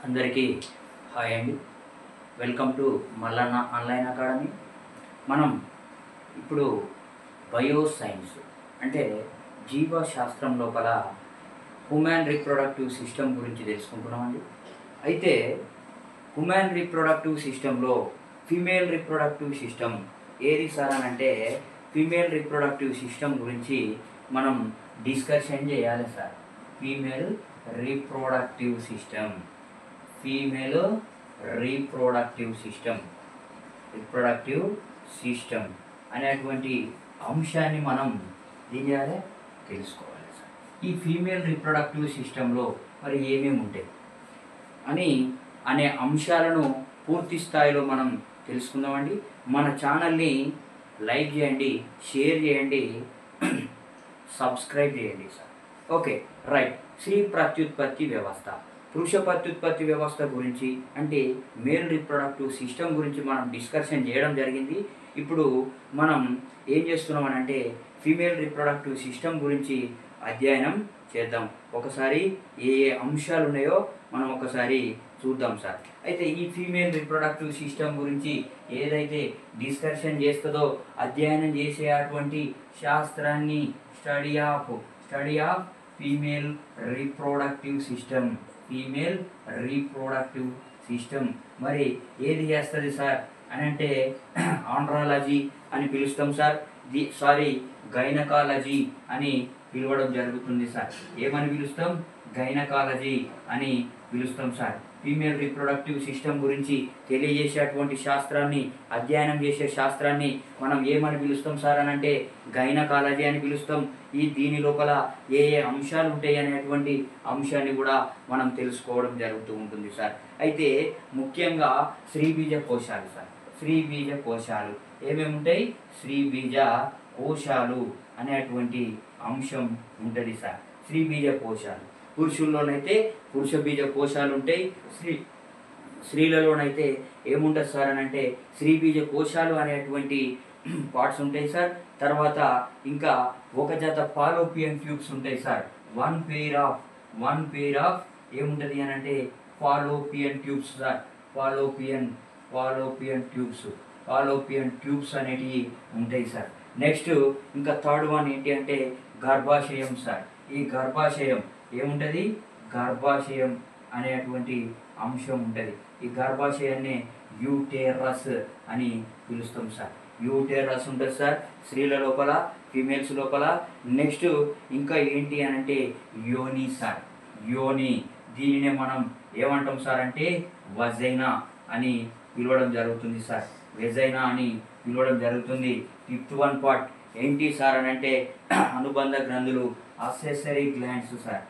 అందరికీ హాయ్ అండి. Welcome to Mallanna online academy. మనం ఇప్పుడు బయోసైన్స్ అంటే జీవశాస్త్రం లోపల హ్యూమన్ రీప్రొడక్టివ్ సిస్టమ్ గురించి తెలుసుకుంటున్నామండి. అయితే హ్యూమన్ రీప్రొడక్టివ్ సిస్టంలో ఫీమేల్ రీప్రొడక్టివ్ సిస్టమ్ ఏది సార్ అని అంటే ఫీమేల్ రీప్రొడక్టివ్ సిస్టమ్ గురించి మనం డిస్కషన్ చేయాలి సార్. ఫీమేల్ రీప్రొడక్టివ్ సిస్టమ్ అనేటువంటి అంశాన్ని మనం ఏం చేయాలి, తెలుసుకోవాలి సార్. ఈ ఫీమేల్ రీప్రొడక్టివ్ సిస్టంలో మరి ఏమేమి ఉంటాయి అనే అంశాలను పూర్తి స్థాయిలో మనం తెలుసుకుందామండి. మన ఛానల్ని లైక్ చేయండి, షేర్ చేయండి, సబ్స్క్రైబ్ చేయండి సార్. Okay right. స్త్రీ ప్రత్యుత్పత్తి వ్యవస్థ, పురుష ప్రత్యుత్పత్తి వ్యవస్థ గురించి అంటే మేల్ రీప్రొడక్టివ్ సిస్టమ్ గురించి మనం డిస్కషన్ చేయడం జరిగింది. ఇప్పుడు మనం ఏం చేస్తున్నామని అంటే ఫీమేల్ రీప్రొడక్టివ్ సిస్టమ్ గురించి అధ్యయనం చేద్దాం. ఒకసారి ఏ ఏ అంశాలు ఉన్నాయో మనం ఒకసారి చూద్దాం సార్. అయితే ఈ ఫీమేల్ రీప్రొడక్టివ్ సిస్టమ్ గురించి ఏదైతే డిస్కషన్ చేస్తుందో అధ్యయనం చేసేటువంటి శాస్త్రాన్ని study of female reproductive system మరి ఏది చేస్తుంది సార్ అని అంటే ఆండ్రాలజీ అని పిలుస్తాం సార్. గైనకాలజీ అని పిలవడం జరుగుతుంది సార్. ఏమని పిలుస్తాం? గైనకాలజీ అని పిలుస్తాం సార్. ఫీమేల్ రీప్రొడక్టివ్ సిస్టమ్ గురించి తెలియజేసేటువంటి శాస్త్రాన్ని, అధ్యయనం చేసే శాస్త్రాన్ని మనం ఏమని పిలుస్తాం సార్ అని అంటే గైనకాలజీ అని పిలుస్తాం. దీని లోపల ఏ ఏ అంశాలు ఉంటాయి అనేటువంటి అంశాన్ని కూడా మనం తెలుసుకోవడం జరుగుతూ ఉంటుంది సార్. అయితే ముఖ్యంగా స్త్రీబీజ కోశాలు సార్. స్త్రీబీజ కోశాలు ఏమేమి ఉంటాయి? స్త్రీబీజ కోశాలు అనేటువంటి అంశం ఉంటుంది సార్. స్త్రీబీజ కోశాలు పురుషుల్లోనైతే పురుష బీజ కోశాలు ఉంటాయి, స్త్రీలలోనైతే ఏముంటుంది సార్ అని అంటే స్త్రీ బీజ కోశాలు అనేటువంటి పార్ట్స్ ఉంటాయి సార్. తర్వాత ఇంకా ఒక జత ఫాలోపియన్ ట్యూబ్స్ ఉంటాయి సార్. వన్ పెయిర్ ఆఫ్ ఏముంటుంది అని అంటే Fallopian tubes sir. Fallopian tubes అనేటివి ఉంటాయి సార్. నెక్స్ట్ ఇంకా థర్డ్ వన్ ఏంటి అంటే గర్భాశయం సార్. ఈ గర్భాశయం ఏముంటుంది? గర్భాశయం అనేటువంటి అంశం ఉంటుంది. ఈ గర్భాశయాన్ని యూటెరస్ అని పిలుస్తాం సార్. యూటెరస్ ఉంటుంది సార్ స్త్రీల లోపల, ఫీమేల్స్ లోపల. నెక్స్ట్ ఇంకా ఏంటి అని అంటే యోని సార్. యోని, దీనినే మనం ఏమంటాం సార్ అంటే వజైనా అని పిలవడం జరుగుతుంది సార్. వెజైనా అని పిలవడం జరుగుతుంది. ఫిఫ్త్ వన్ పార్ట్ ఏంటి సార్ అని అంటే అనుబంధ గ్రంథులు, accessory glands sir.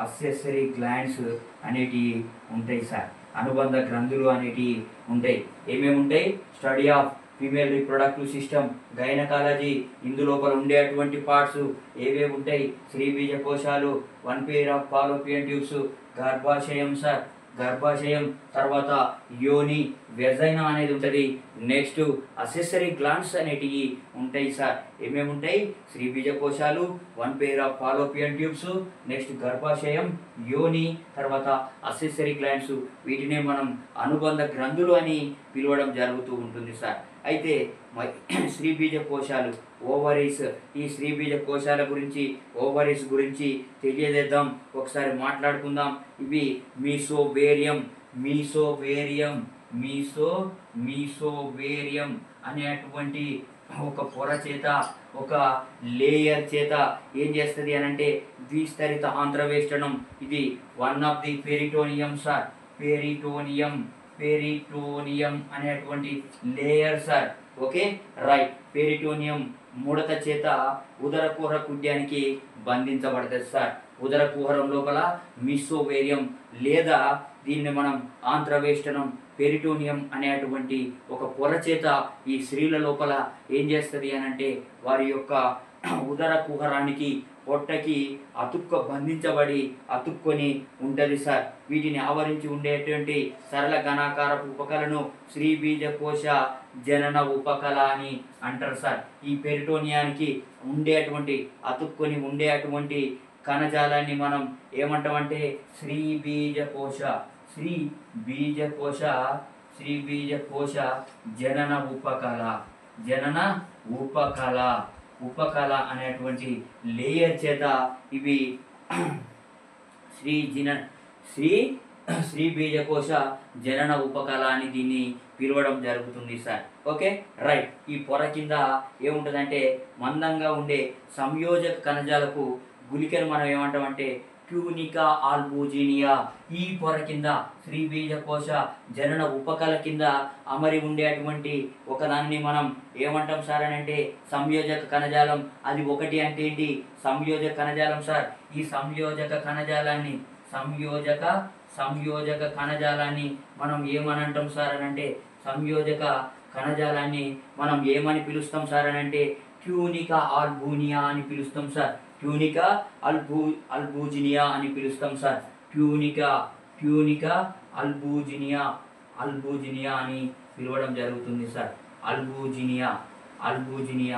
Accessory glands అనేటివి ఉంటాయి సార్. అనుబంధ గ్రంథులు అనేటివి ఉంటాయి. ఏమేమి ఉంటాయి? Study of female reproductive system, gynaecology. ఇందులోపల ఉండేటువంటి పార్ట్స్ ఏవేవి ఉంటాయి? స్త్రీబీజ కోశాలు, one pair of fallopian tubes, గర్భాశయం సార్. గర్భాశయం తర్వాత యోని, వెజైనా అనేది ఉంటుంది. నెక్స్ట్ అక్సెసరీ గ్లాండ్స్ అనేటివి ఉంటాయి సార్. ఏమేమి ఉంటాయి? స్త్రీబీజ కోశాలు, one pair of fallopian tubes, next గర్భాశయం, యోని, తర్వాత అక్సెసరీ గ్లాండ్స్. వీటినే మనం అనుబంధ గ్రంథులు అని పిలవడం జరుగుతూ ఉంటుంది సార్. అయితే స్త్రీబీజ కోశాలు, ఓవరీస్. ఈ స్త్రీబీజ కోశాల గురించి, ఓవరీస్ గురించి తెలియజేద్దాం, ఒకసారి మాట్లాడుకుందాం. ఇవి మీసోవేరియం అనేటువంటి ఒక పొర చేత, ఒక లేయర్ చేత ఏం చేస్తుంది అని అంటే ద్విస్తరిత ఆంత్రవేష్టనం. ఇది one of the peritoneum sir. Peritoneum అనేటువంటి layer sir. Okay right. Peritoneum ముడత చేత ఉదర కుహర కుడ్యానికి బంధించబడుతుంది సార్. ఉదర కుహరం లోపల మీసోవేరియం లేదా దీన్ని మనం ఆంత్రవేష్టనం, పెరిటోనియం అనేటువంటి ఒక పొర చేత ఈ స్త్రీల లోపల ఏం చేస్తుంది అని అంటే వారి యొక్క ఉదర కుహరానికి, పొట్టకి బంధించబడి అతుక్కొని ఉంటుంది సార్. వీటిని ఆవరించి ఉండేటువంటి సరళ ఘనాకారపు ఉపకలను స్త్రీబీజకోశ జనన ఉపకల అని అంటారు సార్. ఈ పెరిటోనియానికి అతుక్కొని ఉండేటువంటి కణజాలాన్ని మనం ఏమంటామంటే శ్రీబీజకోశ శ్రీబీజకోశ శ్రీబీజకోశ జనన ఉపకళ జనన ఉపకళ ఉపకళ అనేటువంటి లేయర్ చేత ఇవి శ్రీ బీజకోశ జనన ఉపకళ అని దీన్ని పిలవడం జరుగుతుంది సార్. Okay right. ఈ పొర కింద ఏముంటుందంటే మందంగా ఉండే సంయోజక కణజాలకు గుళికను మనం ఏమంటామంటే ట్యూనికా ఆల్బూజినియా. ఈ పొర కింద శ్రీ బీజకోశ జనన ఉపకళ కింద అమరి ఉండేటువంటి ఒకదాన్ని మనం ఏమంటాం సార్ అని అంటే సంయోజక కణజాలం. అది ఒకటి అంటే ఏంటి? సంయోజక కణజాలం సార్. ఈ సంయోజక కణజాలాన్ని సంయోజక కణజాలాన్ని మనం ఏమని అంటాం సార్ అని అంటే సంయోజక కణజాలాన్ని మనం ఏమని పిలుస్తాం సార్ అని అంటే ట్యూనికా ఆల్బూనియా అని పిలుస్తాం సార్. ట్యూనికా అల్బూజినియా అని పిలుస్తాం సార్. ట్యూనికా అల్బూజినియా అని పిలవడం జరుగుతుంది సార్. అల్బూజినియా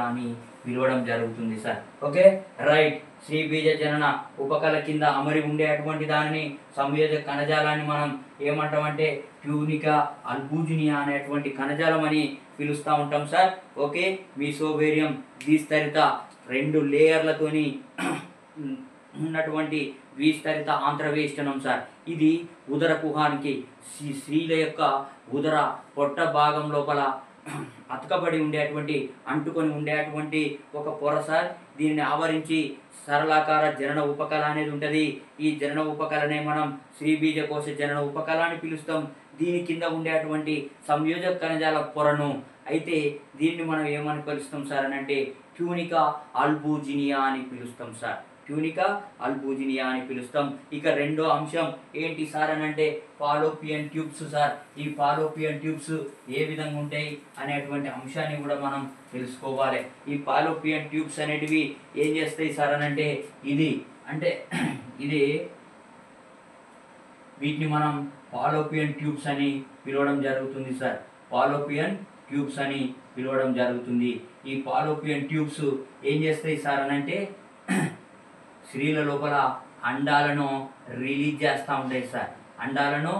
అని పిలవడం జరుగుతుంది సార్. Okay right. శ్రీ బీజ జనన ఉపకళ కింద అమరి ఉండేటువంటి దానిని సంయోజక కణజాలాన్ని మనం ఏమంటామంటే ట్యూనికా అల్బూజినియా అనేటువంటి కణజాలం అని పిలుస్తూ ఉంటాం సార్. ఓకే మీసోబేరియం ద్విస్తరిత 2 లేయర్లతోని ఉన్నటువంటి ద్విస్తరిత ఆంత్రవేష్టనం సార్. ఇది ఉదర కుహానికి స్త్రీల యొక్క ఉదర పొట్ట భాగం లోపల అతకబడి ఉండేటువంటి అంటుకొని ఉండేటువంటి ఒక పొర సార్. దీనిని ఆవరించి సరళాకార జనన ఉపకళ అనేది ఉంటుంది. ఈ జనన ఉపకళనే మనం శ్రీబీజకోశ జనన ఉపకళ అని పిలుస్తాం. దీని కింద ఉండేటువంటి సంయోజక కణజాల పొరను అయితే దీన్ని మనం ఏమని పిలుస్తాం సార్ అని అంటే ట్యూనికా అల్బూజినియా అని పిలుస్తాం సార్. ట్యూనికా అల్బూజినియా అని పిలుస్తాం. ఇక రెండో అంశం ఏంటి సార్ అని అంటే ఫాలోపియన్ ట్యూబ్స్ సార్. ఈ ఫాలోపియన్ ట్యూబ్స్ ఏ విధంగా ఉంటాయి అనేటువంటి అంశాన్ని కూడా మనం తెలుసుకోవాలి. ఈ ఫాలోపియన్ ట్యూబ్స్ అనేటివి ఏం చేస్తాయి సార్ అని అంటే ఇది వీటిని మనం ఫాలోపియన్ ట్యూబ్స్ అని పిలవడం జరుగుతుంది సార్. ఫాలోపియన్ ట్యూబ్స్ అని పిలవడం జరుగుతుంది. ఈ ఫాలోపియన్ ట్యూబ్స్ ఏం చేస్తాయి సార్ అని అంటే స్త్రీల లోపల అండాలను రిలీజ్ చేస్తూ ఉంటాయి సార్. అండాలను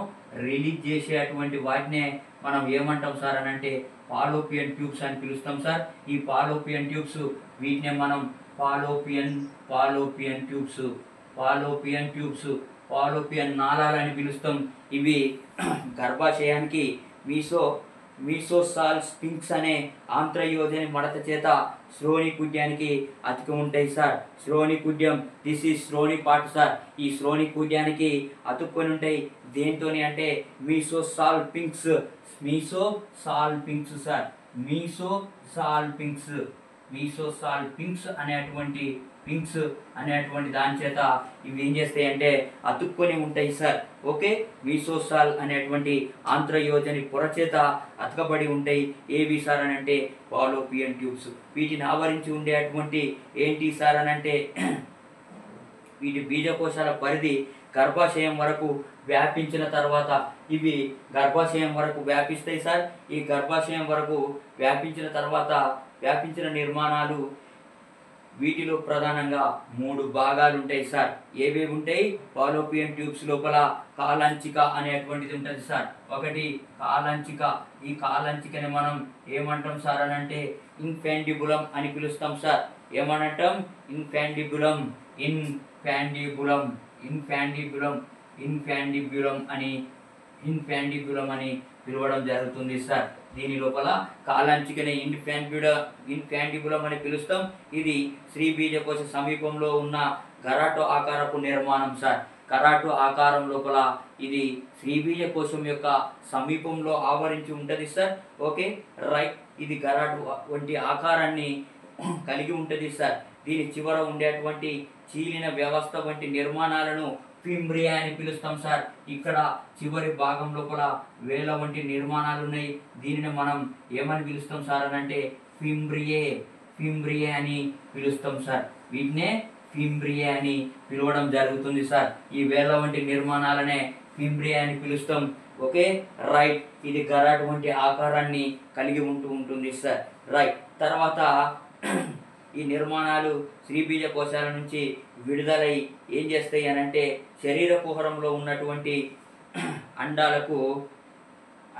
రిలీజ్ చేసేటువంటి వాటినే మనం ఏమంటాం సార్ అని అంటే ఫాలోపియన్ ట్యూబ్స్ అని పిలుస్తాం సార్. ఈ ఫాలోపియన్ ట్యూబ్స్ వీటినే మనం ఫాలోపియన్ ట్యూబ్స్ ఫాలోపియన్ నాళాలని పిలుస్తాం. ఇవి గర్భాశయానికి మీసోసాల్ స్పింక్స్ అనే ఆంత్రయోజని మడత చేత శ్రోణి కుడ్యానికి అతికి ఉంటాయి సార్. శ్రోణి కుడ్యం దిస్ ఈజ్ శ్రోణి పార్ట్ సార్. ఈ శ్రోణి కుడ్యానికి అతుక్కొని ఉంటాయి. దేంతోని అంటే mesosalpinx sir. Mesosalpinx అనేటువంటి దాని చేత ఇవి ఏం చేస్తాయి అంటే అతుక్కొని ఉంటాయి సార్. ఓకే మీసోసాల్ అనేటువంటి ఆంత్రయోజని పొర చేత అతకబడి ఉంటాయి. ఏవి సార్ అని అంటే ఫాలోపియన్ ట్యూబ్స్. వీటిని ఆవరించి ఉండేటువంటి ఏంటి సార్ అని అంటే వీటి బీజకోశాల పరిధి గర్భాశయం వరకు వ్యాపించిన తర్వాత ఇవి గర్భాశయం వరకు వ్యాపిస్తాయి సార్. ఈ గర్భాశయం వరకు వ్యాపించిన తర్వాత వ్యాపించిన నిర్మాణాలు వీటిలో ప్రధానంగా 3 భాగాలు ఉంటాయి సార్. ఏవేవి ఉంటాయి? ఫాలోపియన్ ట్యూబ్స్ లోపల కాలంచిక అనేటువంటిది ఉంటుంది సార్. ఒకటి కాలంచిక. ఈ కాలంచికని మనం ఏమంటాం సార్ అని అంటే ఇన్ఫాండిబులం అని పిలుస్తాం సార్. ఏమనంటాం? ఇన్ఫాండిబులం అని పిలవడం జరుగుతుంది సార్. దీని లోపల కాలాంచికనే ఇన్ఫాండిబులం అని పిలుస్తాం. ఇది శ్రీ బీజకోశ సమీపంలో ఉన్న గరాటో ఆకారపు నిర్మాణం సార్. గరాటో ఆకారం లోపల ఇది శ్రీ బీజకోశం యొక్క సమీపంలో ఆవరించి ఉంటుంది సార్. Okay right. ఇది గరాటో వంటి ఆకారాన్ని కలిగి ఉంటుంది సార్. దీని చివర ఉండేటువంటి చీలిన వ్యవస్థ వంటి నిర్మాణాలను ఫింబ్రియా అని పిలుస్తాం సార్. ఇక్కడ చివరి భాగం లోపల వేల వంటి నిర్మాణాలు ఉన్నాయి. దీనిని మనం ఏమని పిలుస్తాం సార్ అని అంటే ఫింబ్రియే అని పిలుస్తాం సార్. వీటినే ఫింబ్రియే అని పిలవడం జరుగుతుంది సార్. ఈ వేల వంటి నిర్మాణాలనే ఫింబ్రియా అని పిలుస్తాం. Okay right. ఇది గరాట్ వంటి ఆకారాన్ని కలిగి ఉంటుంది సార్. రైట్. తర్వాత ఈ నిర్మాణాలు స్త్రీబీజ కోశాల నుంచి విడుదలై ఏం చేస్తాయి అని అంటే శరీర కుహరంలో ఉన్నటువంటి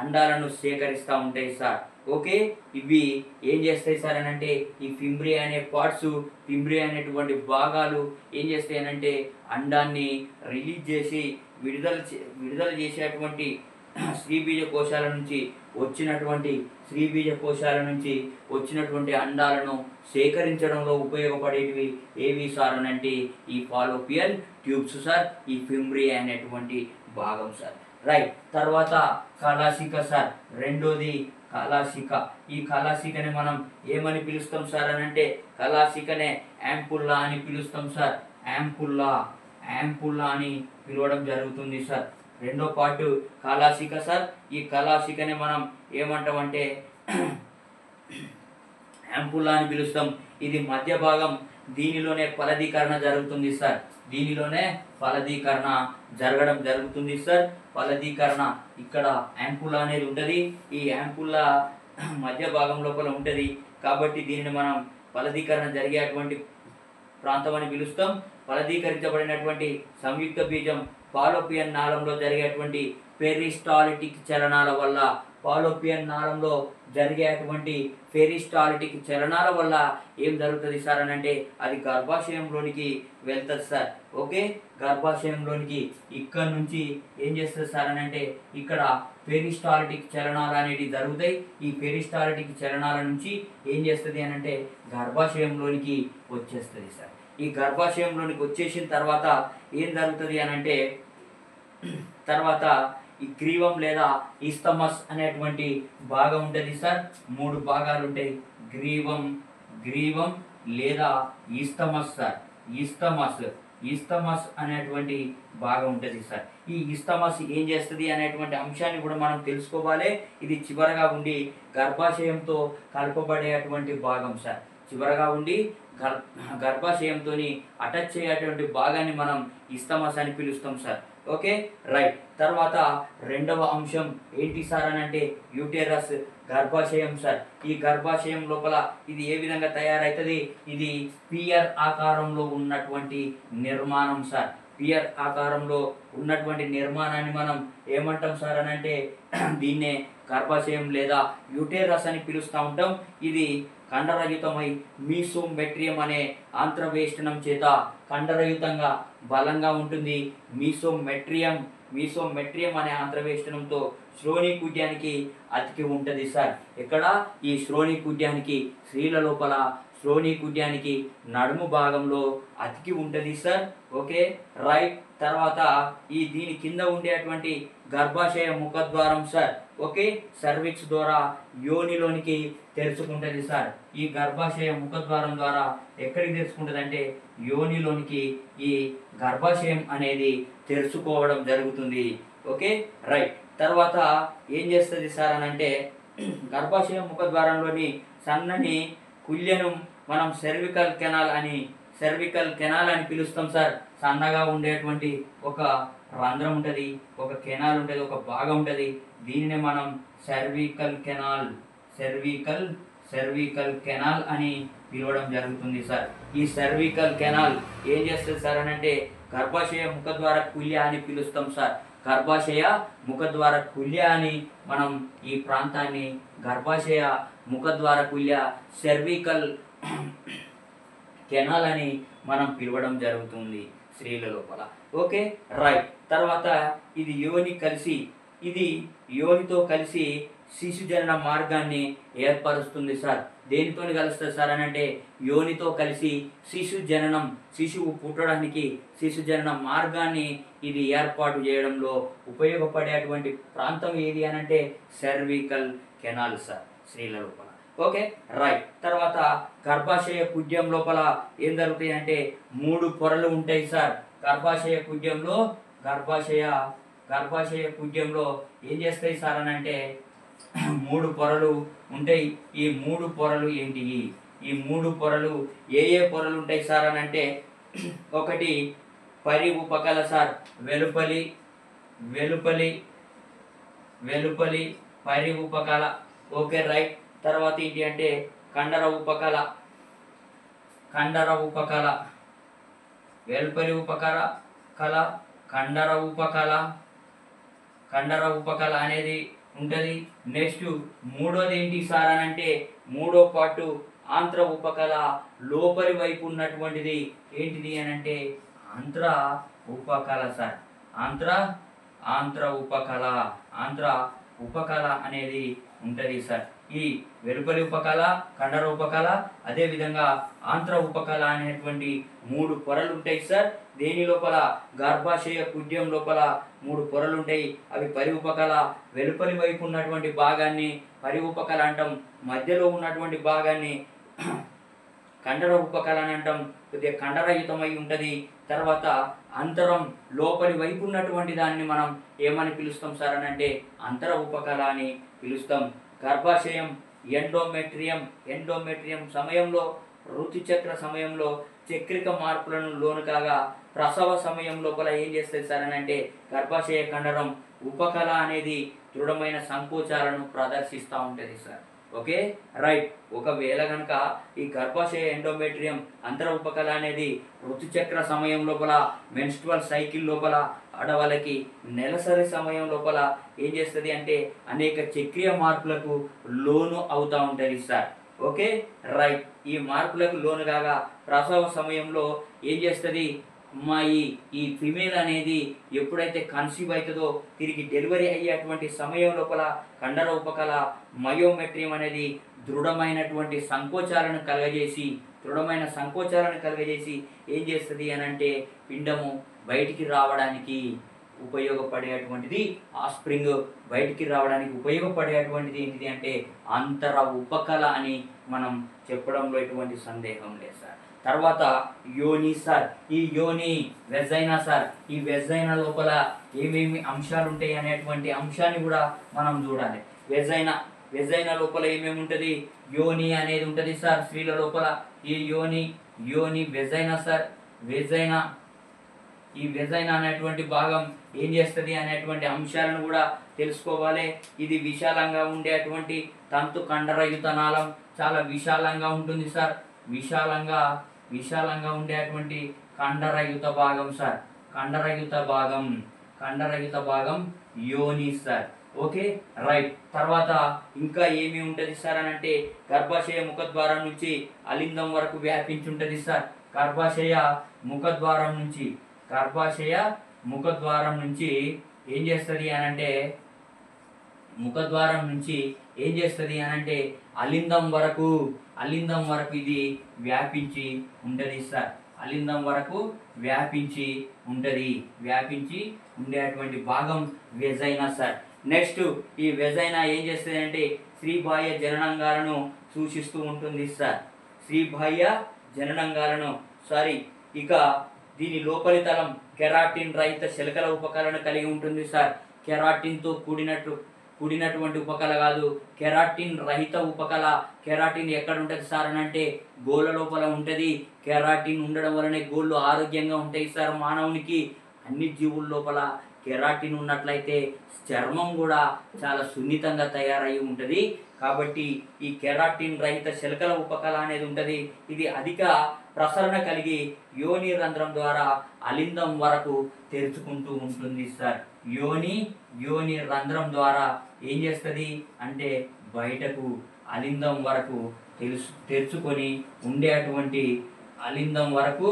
అండాలను సేకరిస్తూ ఉంటాయి సార్. ఓకే, ఇవి ఏం చేస్తాయి సార్ అని అంటే ఈ ఫింబ్రియా అనే పార్ట్స్, ఫింబ్రియా అనేటువంటి భాగాలు ఏం చేస్తాయి అని అంటే అండాన్ని రిలీజ్ చేసి విడుదల చేసేటువంటి స్త్రీబీజ కోశాల నుంచి వచ్చినటువంటి అండాలను సేకరించడంలో ఉపయోగపడేటివి ఏవి సార్ అని అంటే ఈ ఫాలోపియన్ ట్యూబ్స్ సార్, ఈ ఫింబ్రియా అనేటువంటి భాగం సార్. రైట్. తర్వాత కలాసిక సార్, రెండోది కలాసిక. ఈ కలాసికని మనం ఏమని పిలుస్తాం సార్ అని అంటే కలాసికనే యాంపుల్లా అని పిలుస్తాం సార్. యాంపుల్లా అని పిలవడం జరుగుతుంది సార్. రెండో పార్ట్ కలాసిక సార్. ఈ కలాసికని మనం ఏమంటామంటే యాంపుల్లా అని పిలుస్తాం. ఇది మధ్య భాగం, దీనిలోనే ఫలదీకరణ జరుగుతుంది సార్. జరగడం జరుగుతుంది సార్. ఫలదీకరణ ఇక్కడ యాంపుల్లా అనేది ఉంటుంది. ఈ యాంపుల్లా మధ్య భాగం లోపల ఉంటుంది కాబట్టి దీనిని మనం ఫలదీకరణ జరిగేటువంటి ప్రాంతం అని పిలుస్తాం. ఫలదీకరించబడినటువంటి సంయుక్త బీజం ఫాలోపియన్ నాళంలో జరిగేటువంటి పెరిస్టాలిటిక్ చలనాల వల్ల ఏం జరుగుతుంది సార్ అని అంటే అది గర్భాశయంలోనికి వెళ్తుంది సార్. ఓకే, గర్భాశయంలోనికి ఇక్కడ నుంచి ఏం చేస్తుంది సార్ అని అంటే ఇక్కడ పెరిస్టాలిటిక్ చలనాలు అనేవి జరుగుతాయి. ఈ పెరిస్టాలిటిక్ చలనాల నుంచి ఏం చేస్తుంది అని అంటే గర్భాశయంలోనికి వచ్చేస్తుంది సార్. ఈ గర్భాశయంలోనికి వచ్చేసిన తర్వాత ఏం జరుగుతుంది అని అంటే తర్వాత ఈ గ్రీవం లేదా ఈస్తమస్ అనేటువంటి భాగం ఉంటుంది సార్. 3 భాగాలు ఉంటాయి. గ్రీవం లేదా ఈస్తమస్ సార్. ఈస్తమస్ అనేటువంటి భాగం ఉంటుంది సార్. ఈ ఈస్తమస్ ఏం చేస్తుంది అనేటువంటి అంశాన్ని కూడా మనం తెలుసుకోవాలి. ఇది చివరగా ఉండి గర్భాశయంతో కలపబడేటువంటి భాగం సార్. చివరగా ఉండి గర్భాశయంతో అటాచ్ అయ్యేటువంటి భాగాన్ని మనం ఈస్తమస్ అని పిలుస్తాం సార్. Okay, right. తర్వాత రెండవ అంశం ఏంటి సార్ అని అంటే యూటెరస్, గర్భాశయం సార్. ఈ గర్భాశయం లోపల ఇది ఏ విధంగా తయారవుతుంది? ఇది పియర్ ఆకారంలో ఉన్నటువంటి నిర్మాణం సార్. పియర్ ఆకారంలో ఉన్నటువంటి నిర్మాణాన్ని మనం ఏమంటాం సార్ అని అంటే దీన్నే గర్భాశయం లేదా యూటెరస్ అని పిలుస్తూ ఉంటాం. ఇది కండరయుతమై మీసోమెట్రియం అనే ఆంత్రవేష్టనం చేత కండరయుతంగా బలంగా ఉంటుంది. మీసోమెట్రియం అనే ఆంత్రవేష్టనంతో శ్రోణికుడ్యానికి అతికి ఉంటుంది సార్. ఇక్కడ ఈ శ్రోణికుడ్యానికి స్త్రీల లోపల శ్రోణికుడ్యానికి నడుము భాగంలో అతికి ఉంటుంది సార్. Okay, right. తర్వాత దీని కింద ఉండేటువంటి గర్భాశయ ముఖద్వారం సార్. ఓకే, సర్విక్స్ ద్వారా యోనిలోనికి తెరుచుకుంటుంది సార్. ఈ గర్భాశయ ముఖద్వారం ద్వారా ఎక్కడికి తెరుచుకుంటుంది అంటే యోనిలోనికి ఈ గర్భాశయం అనేది తెరుచుకోవడం జరుగుతుంది. Okay, right. తర్వాత ఏం చేస్తుంది సార్ అని అంటే గర్భాశయ ముఖద్వారంలోని సన్నని కుల్యను మనం సెర్వికల్ కెనాల్ అని పిలుస్తాం సార్. సన్నగా ఉండేటువంటి ఒక రంధ్రం ఉంటుంది, ఒక కెనాల్ ఉంటుంది, ఒక భాగం ఉంటుంది. దీనిని మనం సెర్వికల్ కెనాల్ అని పిలవడం జరుగుతుంది సార్. ఈ సెర్వికల్ కెనాల్ ఏం చేస్తుంది సార్ అని అంటే గర్భాశయ ముఖద్వార కుల్య అని పిలుస్తాం సార్. గర్భాశయ ముఖద్వార కుల్య అని మనం ఈ ప్రాంతాన్ని గర్భాశయ ముఖద్వార కుల్య సెర్వికల్ కెనాల్ అని మనం పిలవడం జరుగుతుంది స్త్రీల లోపల. Okay, right. తర్వాత ఇది యోనితో కలిసి శిశు జనన మార్గాన్ని ఏర్పరుస్తుంది సార్. దేనితో కలుస్తుంది సార్ అని అంటే యోనితో కలిసి శిశువు పుట్టడానికి శిశు జనన మార్గాన్ని ఇది ఏర్పాటు చేయడంలో ఉపయోగపడేటువంటి ప్రాంతం ఏది అని అంటే సెర్వికల్ కెనాల్ సార్ స్త్రీల లోపల. Okay, right. తర్వాత గర్భాశయ కుడ్యం లోపల ఏం జరుగుతాయి అంటే 3 పొరలు ఉంటాయి సార్. గర్భాశయ కుడ్యంలో ఏం చేస్తాయి సార్ అని అంటే 3 పొరలు ఉంటాయి. ఈ 3 పొరలు ఏంటి? ఈ 3 పొరలు ఏ పొరలు ఉంటాయి సార్ అని అంటే ఒకటి పరి ఉపకల సార్. వెలుపలి పరి ఉపకల. Okay, right. తర్వాత ఏంటి అంటే కండర ఉపకల కండర ఉపకళ, వెలుపలి ఉపకళ కళ, కండర ఉపకళ అనేది ఉంటుంది. నెక్స్ట్ మూడోది ఏంటి సార్ అని అంటే మూడో పార్టు ఆంత్ర ఉపకళ, లోపలి వైపు ఉన్నటువంటిది ఏంటిది అని అంటే ఆంత్ర ఉపకళ సార్. ఆంత్ర ఉపకళ అనేది ఉంటుంది సార్. ఈ వెలుపలి ఉపకళ, కండర ఉపకళ, అదేవిధంగా ఆంత్ర ఉపకళ అనేటువంటి 3 పొరలు ఉంటాయి సార్. దేని లోపల గర్భాశయ కుడ్యం లోపల 3 పొరలు ఉంటాయి. అవి పరి ఉపకళ, వెలుపలి వైపు ఉన్నటువంటి భాగాన్ని పరి ఉపకళ అంటాం, మధ్యలో ఉన్నటువంటి భాగాన్ని కండర ఉపకళ అని అంటాం. కొద్దిగా కండరయుతమై ఉంటుంది. తర్వాత అంతరం లోపలి వైపు ఉన్నటువంటి దాన్ని మనం ఏమని పిలుస్తాం సార్ అని అంటే అంతర ఉపకళ అని పిలుస్తాం. గర్భాశయం ఎండోమెట్రియం సమయంలో, ఋతుచక్ర సమయంలో చక్రిక మార్పులను లోను కాగా ప్రసవ సమయం లోపల ఏం చేస్తుంది సార్ అని అంటే గర్భాశయ కండరం ఉపకళ అనేది దృఢమైన సంకోచాలను ప్రదర్శిస్తూ ఉంటుంది సార్. Okay right. ఒకవేళ కనుక ఈ గర్భాశయ ఎండోమెట్రియం అంతర ఉపకళ అనేది ఋతుచక్ర సమయం లోపల, మెన్స్ట్రువల్ సైకిల్ లోపల, ఆడవాళ్ళకి నెలసరి సమయం లోపల ఏం చేస్తుంది అంటే అనేక చక్రీయ మార్పులకు లోను అవుతూ ఉంటుంది సార్. Okay right. ఈ మార్పులకు లోను కాగా ప్రసవ సమయంలో ఏం చేస్తుంది అమ్మాయి, ఈ ఫిమేల్ అనేది ఎప్పుడైతే కన్సీవ్ అవుతుందో తిరిగి డెలివరీ అయ్యేటువంటి సమయం లోపల కండర ఉపకళ మయోమెట్రియం అనేది దృఢమైనటువంటి సంకోచాలను కలగజేసి ఏం చేస్తుంది అని అంటే పిండము బయటికి రావడానికి ఉపయోగపడేటువంటిది, ఆ స్ప్రింగ్ బయటికి రావడానికి ఉపయోగపడేటువంటిది ఏంటిది అంటే అంతర ఉపకళ అని మనం చెప్పడంలో ఎటువంటి సందేహం లేదు సార్. తర్వాత యోని సార్. ఈ యోని వెజైనా సార్. ఈ వెజైనా లోపల ఏమేమి అంశాలు ఉంటాయి అనేటువంటి అంశాన్ని కూడా మనం చూడాలి. వెజైనా లోపల ఏమేమి ఉంటుంది, యోని అనేది ఉంటుంది సార్ స్త్రీల లోపల. ఈ యోని వెజైనా సార్. ఈ వెజైనా అనేటువంటి భాగం ఏం చేస్తుంది అనేటువంటి అంశాలను కూడా తెలుసుకోవాలి. ఇది విశాలంగా ఉండేటువంటి తంతు కండరయుత నాళం, చాలా విశాలంగా ఉంటుంది సార్. విశాలంగా ఉండేటువంటి కండరయుత భాగం సార్. కండరయుత భాగం యోని సార్. Okay right. తర్వాత ఇంకా ఏమి ఉంటుంది సార్ అని అంటే గర్భాశయ ముఖద్వారం నుంచి అలిందం వరకు వ్యాపించి ఉంటుంది సార్. గర్భాశయ ముఖద్వారం నుంచి ఏం చేస్తుంది అని అంటే అలిందం వరకు ఇది వ్యాపించి ఉంటుంది సార్. అలిందం వరకు వ్యాపించి ఉండేటువంటి భాగం వెజైనా సార్. నెక్స్ట్ ఈ వెజైనా ఏం చేస్తుంది అంటే స్త్రీ బాహ్య జననాంగాలను సూచిస్తూ ఉంటుంది సార్. ఇక దీని లోపలి తలం కెరాటిన్ రహిత శిలకల ఉపకళను కలిగి ఉంటుంది సార్. కెరాటిన్తో కూడినటువంటి ఉపకళ కాదు, కెరాటిన్ రహిత ఉపకళ. కెరాటిన్ ఎక్కడ ఉంటుంది సార్ అని అంటే గోళ్ళ లోపల ఉంటుంది. కెరాటిన్ ఉండడం వలనే గోళ్ళు ఆరోగ్యంగా ఉంటాయి సార్. మానవునికి అన్ని జీవుల లోపల కెరాటిన్ ఉన్నట్లయితే చర్మం కూడా చాలా సున్నితంగా తయారై ఉంటుంది. కాబట్టి ఈ కెరాటిన్ రహిత శిలకల ఉపకళ అనేది ఉంటుంది. ఇది అధిక ప్రసరణ కలిగి యోని రంధ్రం ద్వారా అలిందం వరకు తెరుచుకుంటూ ఉంటుంది సార్. యోని రంధ్రం ద్వారా ఏం చేస్తుంది అంటే బయటకు అలిందం వరకు తెరుచుకొని ఉండేటువంటి అలిందం వరకు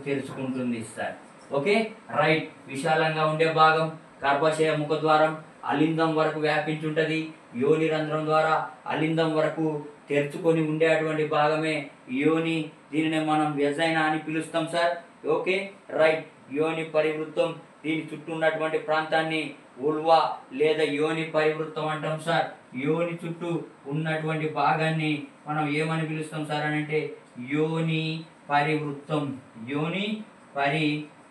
తెరుచుకుంటుంది సార్. Okay right. విశాలంగా ఉండే భాగం గర్భాశయ ముఖద్వారం అలిందం వరకు వ్యాపించి ఉంటుంది. యోని రంధ్రం ద్వారా అలిందం వరకు తెరుచుకొని ఉండేటువంటి భాగమే యోని. దీనిని మనం వెజైనా అని పిలుస్తాం సార్. Okay right. యోని పరివృత్తం, దీని చుట్టూ ఉన్నటువంటి ప్రాంతాన్ని ఉల్వా లేదా యోని పరివృత్తం అంటాం సార్. యోని చుట్టూ ఉన్నటువంటి భాగాన్ని మనం ఏమని పిలుస్తాం సార్ అని అంటే యోని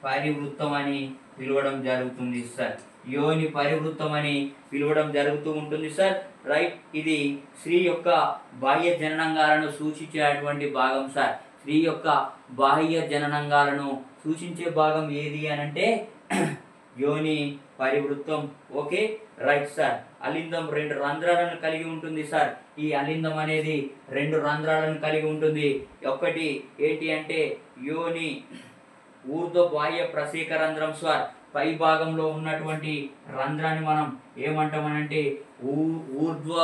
పరివృత్తం అని పిలవడం జరుగుతుంది సార్. యోని పరివృత్తం అని పిలవడం జరుగుతూ ఉంటుంది సార్. రైట్. ఇది స్త్రీ యొక్క బాహ్య జననాంగాలను సూచించేటువంటి భాగం సార్. స్త్రీ యొక్క బాహ్య జననాంగాలను సూచించే భాగం ఏది అని అంటే యోని పరివృత్తం. Okay right sir. అలిందం 2 రంధ్రాలను కలిగి ఉంటుంది సార్. ఈ అలిందం అనేది 2 రంధ్రాలను కలిగి ఉంటుంది. ఒకటి ఏంటి అంటే యోని ఊర్ధ్వ బాహ్య ప్రసేక రంధ్రం సార్. పై భాగంలో ఉన్నటువంటి రంధ్రాన్ని మనం ఏమంటామనంటే ఊర్ధ్వ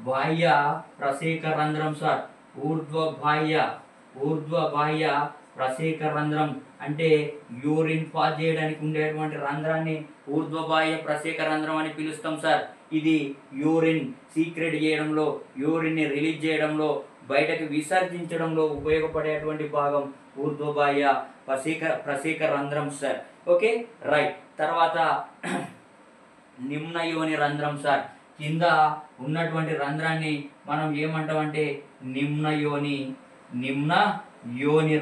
బాహ్య ప్రసేక రంధ్రం సార్. ఊర్ధ్వ బాహ్య ప్రసేక రంధ్రం అంటే యూరిన్ పాస్ చేయడానికి ఉండేటువంటి రంధ్రాన్ని ఊర్ధ్వ బాహ్య ప్రసేక రంధ్రం అని పిలుస్తాం సార్. ఇది యూరిన్ సీక్రెట్ చేయడంలో, యూరిన్ ని రిలీజ్ చేయడంలో, బయటకు విసర్జించడంలో ఉపయోగపడేటువంటి భాగం ఊర్ధ్వ బాహ్య ప్రసేక రంధ్రం సార్. Okay right. తర్వాత నిమ్న యోని రంధ్రం సార్. కింద ఉన్నటువంటి రంధ్రాన్ని మనం ఏమంటామంటే నిమ్న యోని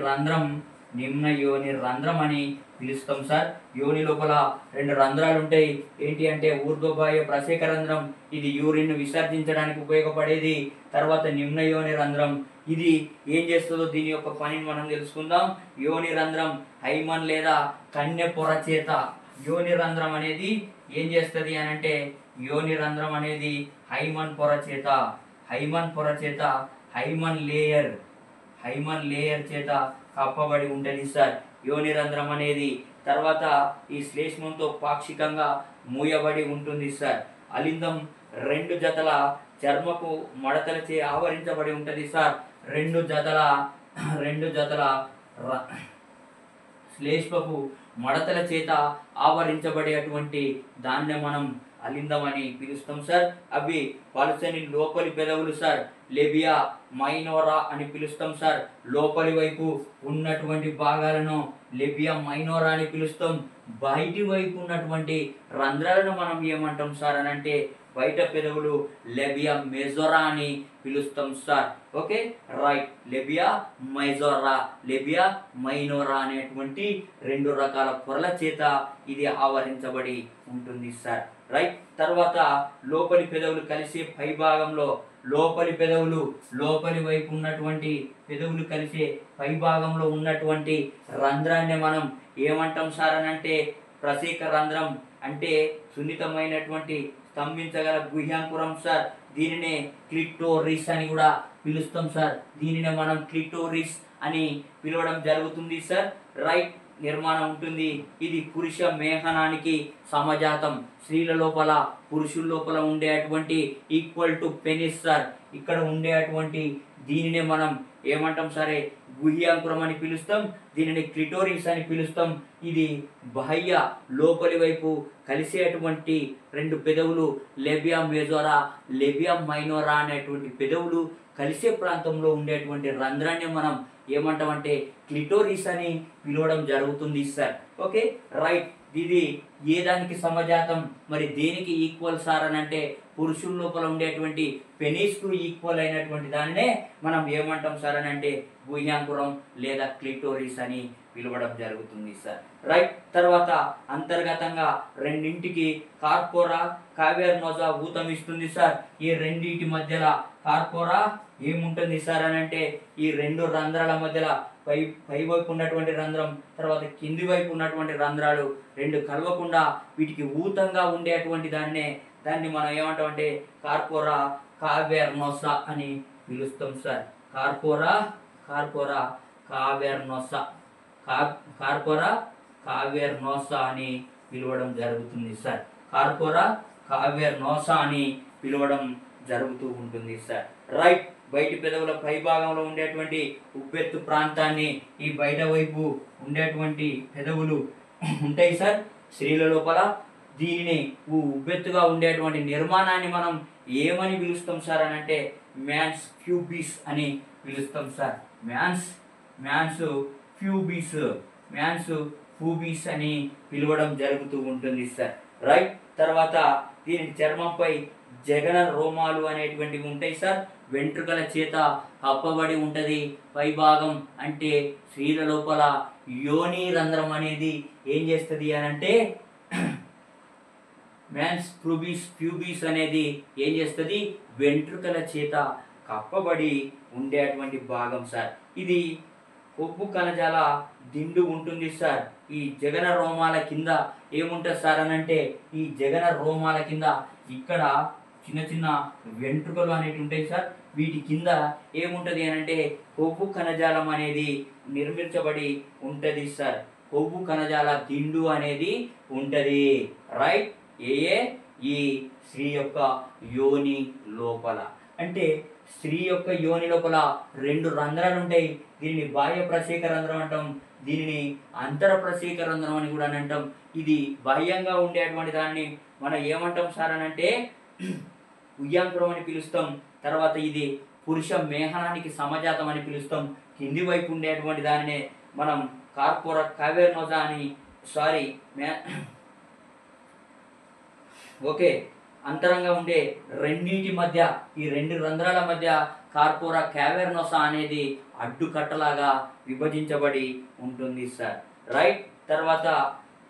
రంధ్రం అని పిలుస్తాం సార్. యోని లోపల 2 రంధ్రాలు ఉంటాయి. ఏంటి అంటే ఊర్ధ్వ బాహ్య ప్రసేక రంధ్రం, ఇది యూరిన్ విసర్జించడానికి ఉపయోగపడేది. తర్వాత నిమ్న యోని రంధ్రం, ఇది ఏం చేస్తుందో దీని యొక్క పనిని మనం తెలుసుకుందాం. యోని రంధ్రం హైమన్ లేదా కన్య పొర చేత, యోని రంధ్రం అనేది ఏం చేస్తుంది అని అంటే యోని రంధ్రం అనేది హైమన్ పొర చేత హైమన్ లేయర్ చేత కప్పబడి ఉంటుంది సార్ యోని రంధ్రం అనేది. తర్వాత ఈ శ్లేష్మంతో పాక్షికంగా మూయబడి ఉంటుంది సార్. అలిందం 2 జతల చర్మపు మడతలచే ఆవరించబడి ఉంటుంది సార్. 2 జతల శ్లేష్మపు మడతల చేత ఆవరించబడేటువంటి దాన్ని మనం అలిందం అని పిలుస్తాం సార్. అవి పలుచని లోపలి పెదవులు సార్. లెబియా మైనోరా అని పిలుస్తాం సార్. లోపలి వైపు ఉన్నటువంటి భాగాలను లెబియా మైనోరా అని పిలుస్తాం. బయటి వైపు ఉన్నటువంటి రంధ్రాలను మనం ఏమంటాం సార్ అని అంటే బయట పెదవులు లెబియా మెజోరా అని పిలుస్తాం sir. Okay right. Labia minora అనేటువంటి 2 రకాల పొరల చేత ఇది ఆవరించబడి ఉంటుంది సార్. రైట్. తర్వాత లోపలి పెదవులు కలిసే పై భాగంలో లోపలి వైపు ఉన్నటువంటి పెదవులు కలిసే పై భాగంలో ఉన్నటువంటి రంధ్రాన్ని మనం ఏమంటాం సార్ అని అంటే ప్రసేక రంధ్రం అంటే సున్నితమైనటువంటి స్తంభించగల గుహ్యాంకురం సార్. దీనినే క్లిటోరిస్ అని కూడా పిలుస్తాం సార్. దీనినే మనం క్లిటోరిస్ అని పిలవడం జరుగుతుంది సార్. రైట్. నిర్మాణం ఉంటుంది. ఇది పురుష మేహనానికి సమజాతం. స్త్రీల లోపల పురుషుల లోపల ఉండేటువంటి ఈక్వల్ టు పెనిస్ సార్. ఇక్కడ ఉండేటువంటి దీనినే మనం ఏమంటాం సరే గుహ్యాంకురం అని పిలుస్తాం. దీనిని క్లిటోరిస్ అని పిలుస్తాం. ఇది బాహ్య లోపలి వైపు కలిసేటువంటి 2 పెదవులు లెబియా మెజోరా, లెబియా మైనోరా అనేటువంటి పెదవులు కలిసే ప్రాంతంలో ఉండేటువంటి రంధ్రాన్ని మనం ఏమంటామంటే క్లిటోరిస్ అని పిలవడం జరుగుతుంది సార్. Okay right. ఇది ఏ దానికి సమజాతం, మరి దేనికి ఈక్వల్ సార్ అని అంటే పురుషుల లోపల ఉండేటువంటి పెనిస్ కు ఈక్వల్ అయినటువంటి దాన్నే మనం ఏమంటాం సార్ అని అంటే గుహ్యాంకురం లేదా క్లిటోరిస్ అని పిలవడం జరుగుతుంది సార్. రైట్. తర్వాత అంతర్గతంగా రెండింటికి కార్పోరా కావేర్నోసా ఊతమిస్తుంది సార్. ఈ రెండింటి మధ్యలో కార్పోరా ఏముంటుంది సార్ అని అంటే ఈ 2 రంధ్రాల మధ్యలో పై వైపు ఉన్నటువంటి రంధ్రం, తర్వాత కింది వైపు ఉన్నటువంటి రంధ్రాలు 2 కలవకుండా వీటికి ఊతంగా ఉండేటువంటి దాన్ని మనం ఏమంటాం అంటే కార్పోరా కావేర్నోసా అని పిలుస్తాం సార్. కార్పోరా కావేర్నోసా అని పిలవడం జరుగుతుంది సార్. కార్పోరా కావేర్నోసా అని పిలవడం జరుగుతూ ఉంటుంది సార్. రైట్. బయటి పెదవుల పై భాగంలో ఉండేటువంటి ఉబ్బెత్తు ప్రాంతాన్ని ఈ బయట వైపు ఉండేటువంటి పెదవులు ఉంటాయి సార్ స్త్రీల లోపల. దీనిని ఉబ్బెత్తుగా ఉండేటువంటి నిర్మాణాన్ని మనం ఏమని పిలుస్తాం సార్ అని అంటే మ్యాన్స్ ప్యూబిస్ అని పిలుస్తాం సార్. మ్యాన్స్ ప్యూబిస్ అని పిలవడం జరుగుతూ ఉంటుంది సార్. రైట్. తర్వాత దీని చర్మంపై జగన రోమాలు అనేటువంటివి ఉంటాయి సార్. వెంట్రుకల చేత కప్పబడి ఉంటది పై భాగం. అంటే స్త్రీల లోపల యోని రంధ్రం అనేది ఏం చేస్తుంది అని అంటే మ్యాన్స్ ప్యూబిస్ అనేది ఏం చేస్తుంది వెంట్రుకల చేత కప్పబడి ఉండేటువంటి భాగం సార్. ఇది కొవ్వు కణజాల దిండు ఉంటుంది సార్. ఈ జగన రోమాల కింద ఏముంటుంది సార్ అని అంటే, ఈ జగన రోమాల కింద ఇక్కడ చిన్న చిన్న వెంట్రుకలు అనేవి ఉంటాయి సార్. వీటి కింద ఏముంటుంది అని అంటే కొవ్వు కణజాలం అనేది నిర్మించబడి ఉంటుంది సార్. కొవ్వు కణజాల దిండు అనేది ఉంటుంది. రైట్. ఈ స్త్రీ యొక్క యోని లోపల, అంటే స్త్రీ యొక్క యోని లోపల 2 రంధ్రాలు ఉంటాయి. దీనిని బాహ్య ప్రసేక రంధ్రం అంటాం, దీనిని అంతర ప్రసేక రంధ్రం అని కూడా అంటాం. ఇది బాహ్యంగా ఉండేటువంటి దాన్ని మనం ఏమంటాం సార్ అని అంటే ఉయ్యాంత్రం అని పిలుస్తాం. తర్వాత ఇది పురుష మేహనానికి సమజాతం అని పిలుస్తాం. కింది వైపు ఉండేటువంటి దానినే మనం కార్పోరా కావేర్నోజా అని ఓకే అంతరంగా ఉండే రెండింటి మధ్య, ఈ 2 రంధ్రాల మధ్య కార్పోరా క్యావెర్నోసా అనేది అడ్డుకట్టలాగా విభజించబడి ఉంటుంది సార్. రైట్. తర్వాత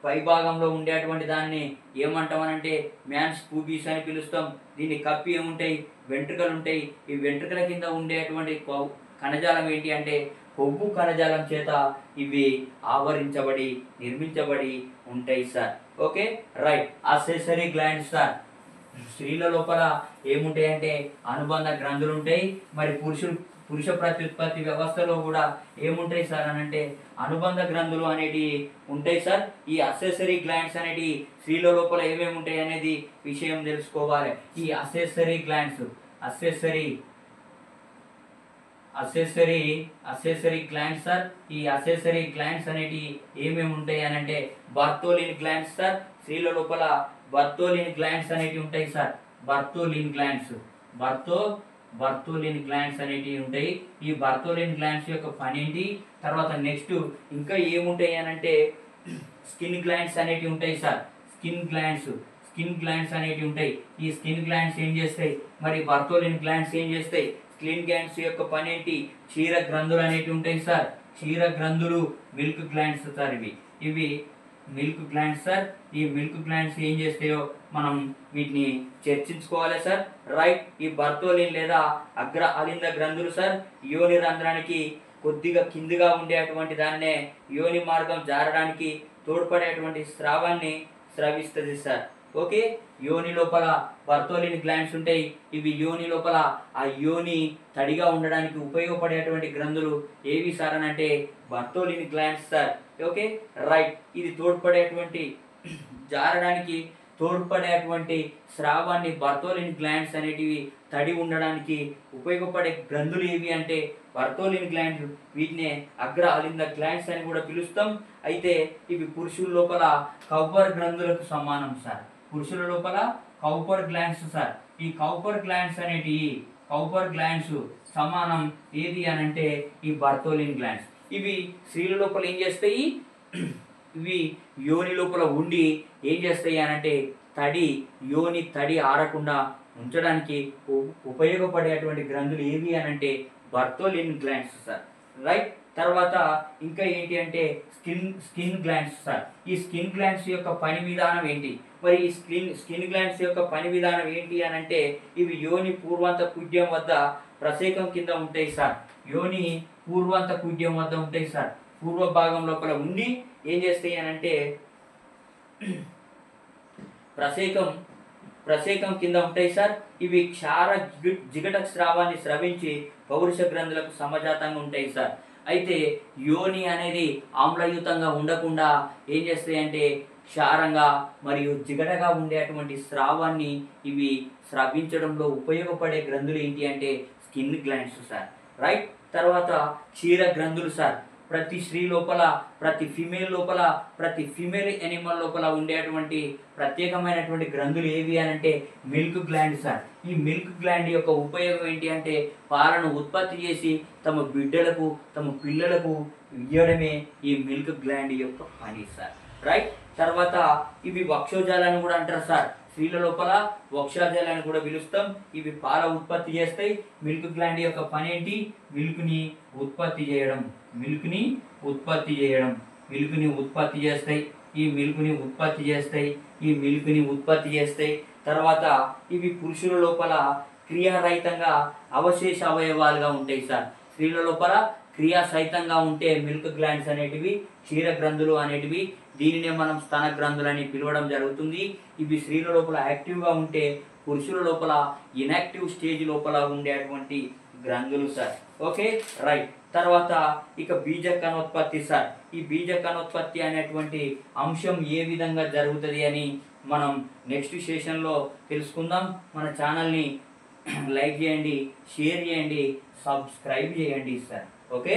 పై భాగంలో ఉండేటువంటి దాన్ని ఏమంటామనంటే మ్యాన్స్ పూబీస్ అని పిలుస్తాం. దీన్ని కప్పి ఏముంటాయి, వెంట్రుకలు ఉంటాయి. ఈ వెంట్రుకల కింద ఉండేటువంటి కణజాలం ఏంటి అంటే కొవ్వు కణజాలం చేత ఇవి ఆవరించబడి నిర్మించబడి ఉంటాయి sir. Okay. Right. Accessory glands sir. స్త్రీల లోపల ఏముంటాయంటే అనుబంధ గ్రంథులు ఉంటాయి. మరి పురుష ప్రత్యుత్పత్తి వ్యవస్థలో కూడా ఏముంటాయి సార్ అని అంటే అనుబంధ గ్రంథులు అనేటివి ఉంటాయి సార్. ఈ అసెసరీ గ్లాండ్స్ అనేటివి స్త్రీల లోపల ఏమేమి ఉంటాయి అనేది విషయం తెలుసుకోవాలి. ఈ accessory glands, accessory glands sir. ఈ అసెసరీ గ్లాండ్స్ అనేటివి ఏమేమి ఉంటాయి అని అంటే బర్తోలిన్ గ్లాండ్స్ సార్. స్త్రీల లోపల బర్తోలిన్ గ్లాండ్స్ అనేటివి ఉంటాయి సార్. బర్తోలిన్ గ్లాండ్స్ అనేటివి ఉంటాయి. ఈ బర్తోలిన్ గ్లాండ్స్ యొక్క పని ఏంటి, తర్వాత నెక్స్ట్ ఇంకా ఏముంటాయి అని అంటే స్కిన్ గ్లాండ్స్ అనేటివి ఉంటాయి సార్. స్కిన్ గ్లాండ్స్ అనేటివి ఉంటాయి. ఈ స్కిన్ గ్లాండ్స్ ఏం చేస్తాయి, మరి బర్తోలిన్ గ్లాండ్స్ ఏం చేస్తాయి? స్కిన్ గ్లాండ్స్ యొక్క పని ఏంటి? క్షీర గ్రంథులు అనేటివి ఉంటాయి సార్. క్షీర గ్రంథులు మిల్క్ గ్లాండ్స్ సార్. ఇవి మిల్క్ గ్లాండ్స్ సార్. ఈ మిల్క్ గ్లాండ్స్ ఏం చేస్తాయో మనం వీటిని చర్చించుకోవాలి సార్. రైట్. ఈ బర్తోలిన్ లేదా అగ్ర అలింద గ్రంథులు సార్ యోని రంధ్రానికి కొద్దిగా కిందిగా ఉండేటువంటి దాన్నే యోని మార్గం జారడానికి తోడ్పడేటువంటి స్రావాన్ని స్రవిస్తుంది సార్. ఓకే. యోని లోపల బర్తోలిన్ గ్లాండ్స్ ఉంటాయి. ఇవి యోని లోపల ఆ యోని తడిగా ఉండడానికి ఉపయోగపడేటువంటి గ్రంథులు ఏవి సార్ అని అంటే Bartholin glands sir. Okay. Right. ఇది జారడానికి తోడ్పడేటువంటి స్రావాన్ని బర్తోలిన్ గ్లాండ్స్ అనేటివి తడి ఉండడానికి ఉపయోగపడే గ్రంథులు ఏవి అంటే బర్తోలిన్ గ్లాండ్స్. వీటినే అగ్ర అలింద గ్లాండ్స్ అని కూడా పిలుస్తాం. అయితే ఇవి పురుషుల లోపల కౌపర్ గ్రంథులకు సమానం సార్. పురుషుల లోపల కౌపర్ గ్లాండ్స్ సార్. ఈ కౌపర్ గ్లాండ్స్ సమానం ఏది అని అంటే ఈ బర్తోలిన్ గ్లాండ్స్. ఇవి స్త్రీల లోపల ఏం చేస్తాయి, ఇవి యోని లోపల ఉండి ఏం చేస్తాయి అని అంటే యోని తడి ఆరకుండా ఉంచడానికి ఉపయోగపడేటువంటి గ్రంథులు ఏవి అని అంటే బర్తోలిన్ గ్లాండ్స్ సార్. రైట్. తర్వాత ఇంకా ఏంటి అంటే స్కిన్ గ్లాండ్స్ సార్. ఈ స్కిన్ గ్లాండ్స్ యొక్క పని విధానం ఏంటి, మరి ఈ స్కిన్ గ్లాండ్స్ యొక్క పని విధానం ఏంటి అని అంటే ఇవి యోని పూర్వాంత కుడ్యం వద్ద ప్రసేకం కింద ఉంటాయి సార్. యోని పూర్వాంత కుడ్యం వద్ద ఉంటాయి సార్. పూర్వ భాగం లోపల ఉండి ఏం చేస్తాయి అని అంటే ప్రసేకం కింద ఉంటాయి సార్. ఇవి క్షార జిగట స్రావాన్ని స్రవించి పౌరుష గ్రంథులకు సమజాతంగా ఉంటాయి సార్. అయితే యోని అనేది ఆమ్లయుతంగా ఉండకుండా ఏం చేస్తాయి అంటే క్షారంగా మరియు జిగటగా ఉండేటువంటి స్రావాన్ని ఇవి స్రవించడంలో ఉపయోగపడే గ్రంథులు ఏంటి అంటే స్కిన్ గ్లాండ్స్ సార్. రైట్. తర్వాత క్షీర గ్రంథులు సార్. ప్రతి స్త్రీ లోపల, ప్రతి ఫీమేల్ ఎనిమల్ లోపల ఉండేటువంటి ప్రత్యేకమైనటువంటి గ్రంథులు ఏవి అని అంటే మిల్క్ గ్లాండ్ సార్. ఈ మిల్క్ గ్లాండ్ యొక్క ఉపయోగం ఏంటి అంటే పాలను ఉత్పత్తి చేసి తమ బిడ్డలకు, తమ పిల్లలకు ఇవ్వడమే ఈ మిల్క్ గ్లాండ్ యొక్క పని సార్. రైట్. తర్వాత ఇవి వక్షోజాలని కూడా అంటారు సార్. స్త్రీల లోపల వక్షోజాలని కూడా పిలుస్తాం. ఇవి పాల ఉత్పత్తి చేస్తాయి. మిల్క్ గ్లాండ్ యొక్క పని ఏంటి? మిల్క్ని ఉత్పత్తి చేస్తాయి. తర్వాత ఇవి పురుషుల లోపల క్రియారహితంగా అవశేష అవయవాలుగా ఉంటాయి సార్. స్త్రీల లోపల క్రియాసహితంగా ఉంటే మిల్క్ గ్లాండ్స్ అనేటివి క్షీర గ్రంథులు అనేటివి, దీనినే మనం స్తన గ్రంథులని పిలవడం జరుగుతుంది. ఇవి స్త్రీల లోపల యాక్టివ్గా ఉంటే పురుషుల లోపల ఇన్యాక్టివ్ స్టేజ్ లోపల ఉండేటువంటి గ్రంథులు సార్. Okay right. తర్వాత ఇక బీజ కణోత్పత్తి సార్. ఈ బీజ కణోత్పత్తి అనేటువంటి అంశం ఏ విధంగా జరుగుతుంది అని మనం నెక్స్ట్ సెషన్లో తెలుసుకుందాం. మన ఛానల్ని లైక్ చేయండి, షేర్ చేయండి, సబ్స్క్రైబ్ చేయండి సార్. Okay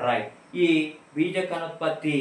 right. ఈ బీజ కణోత్పత్తి